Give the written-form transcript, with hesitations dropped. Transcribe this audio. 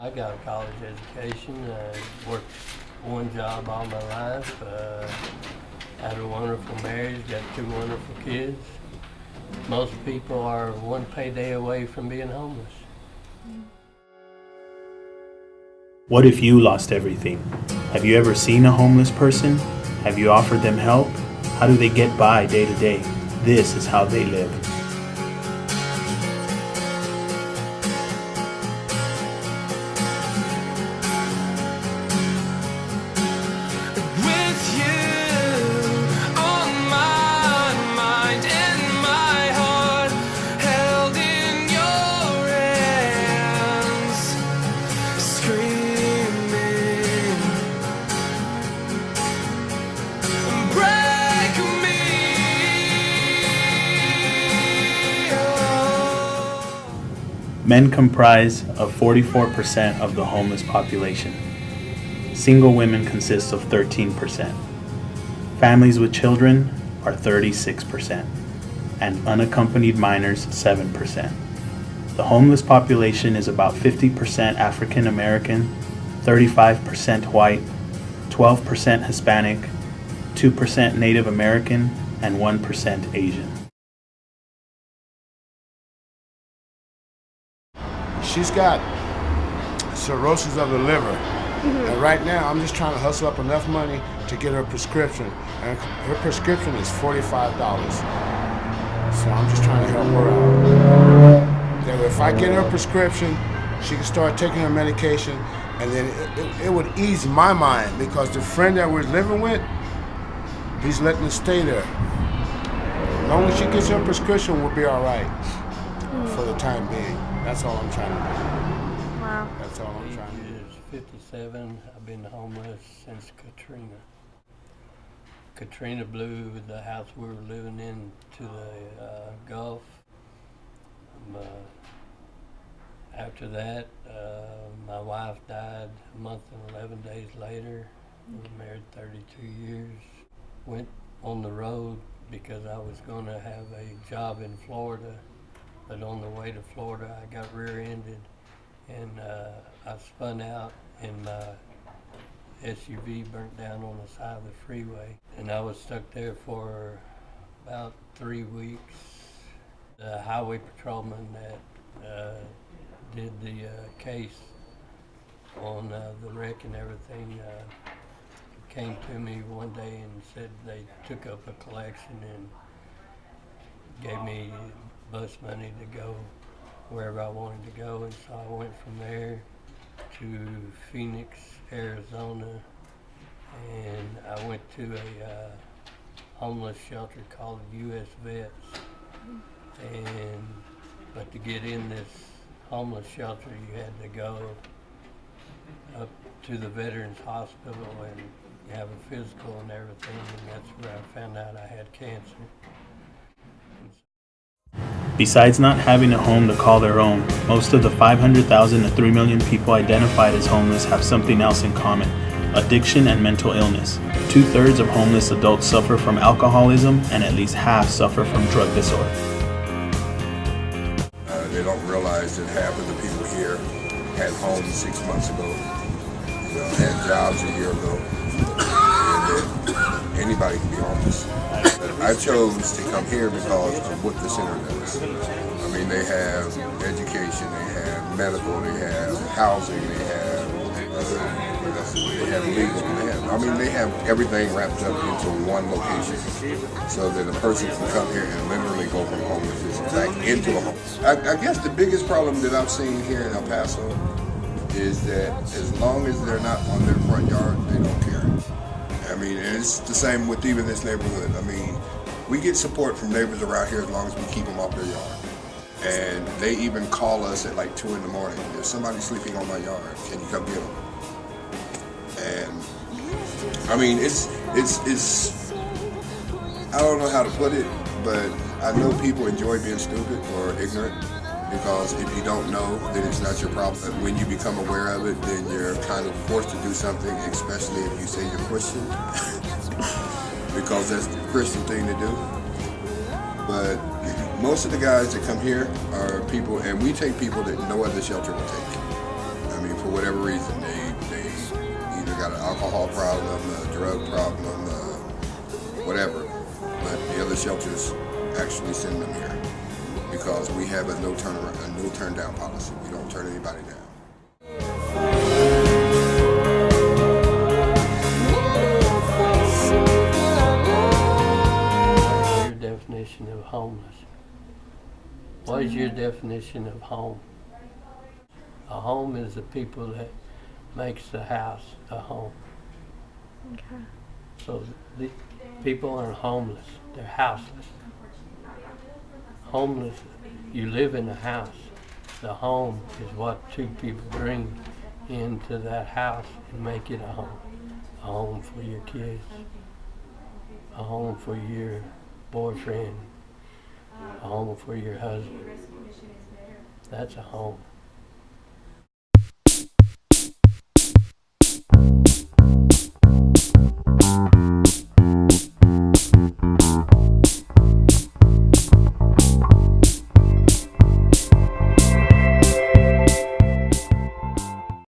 I got a college education. I worked one job all my life. Had a wonderful marriage, got 2 wonderful kids. Most people are one payday away from being homeless. What if you lost everything? Have you ever seen a homeless person? Have you offered them help? How do they get by day to day? This is how they live. Men comprise of 44% of the homeless population. Single women consist of 13%. Families with children are 36%, and unaccompanied minors 7%. The homeless population is about 50% African American, 35% white, 12% Hispanic, 2% Native American, and 1% Asian. She's got cirrhosis of the liver, and right now I'm just trying to hustle up enough money to get her prescription, and her prescription is $45. So I'm just trying to help her out. That if I get her prescription, she can start taking her medication, and then it would ease my mind, because the friend that we're living with, he's letting us stay there. As long as she gets her prescription, we'll be all right for the time being. That's all I'm trying to do. Wow. That's all I'm trying to do. Age is 57. I've been homeless since Katrina. Katrina blew the house we were living in to the Gulf. After that, my wife died a month and 11 days later. We were married 32 years. Went on the road because I was going to have a job in Florida. But on the way to Florida, I got rear-ended, and I spun out, and my SUV burnt down on the side of the freeway. And I was stuck there for about 3 weeks. The highway patrolman that did the case on the wreck and everything came to me one day and said they took up a collection and gave me bus money to go wherever I wanted to go, and so I went from there to Phoenix, Arizona, and I went to a homeless shelter called US Vets. But to get in this homeless shelter, you had to go up to the Veterans Hospital and have a physical and everything, and that's where I found out I had cancer. Besides not having a home to call their own, most of the 500,000 to 3 million people identified as homeless have something else in common: addiction and mental illness. 2/3 of homeless adults suffer from alcoholism, and at least half suffer from drug disorder. They don't realize that half of the people here had homes 6 months ago, had jobs a year ago, and that anybody can be homeless. I chose to come here because of what the center does. I mean, they have education, they have medical, they have housing, they have legal, they have everything wrapped up into one location, so that a person can come here and literally go from homelessness back into a home. I guess the biggest problem that I've seen here in El Paso is that as long as they're not on their front yard, they don't care. I mean, and it's the same with even this neighborhood. I mean, we get support from neighbors around here as long as we keep them off their yard. And they even call us at like 2 in the morning. If somebody's sleeping on my yard, can you come get them? And I mean, it's I don't know how to put it, but I know people enjoy being stupid or ignorant, because if you don't know, then it's not your problem. When you become aware of it, then you're kind of forced to do something, especially if you say you're Christian, because that's the Christian thing to do. But most of the guys that come here are people, and we take people that no other shelter will take. I mean, for alcohol problem, a drug problem, whatever. But the other shelters actually send them here because we have a no turn down policy. We don't turn anybody down. Your definition of homeless. What is your definition of home? A home is the people that makes the house a home. Okay. So the people aren't homeless, they're houseless. Homeless, you live in a house. The home is what two people bring into that house and make it a home. A home for your kids, a home for your boyfriend, a home for your husband. That's a home.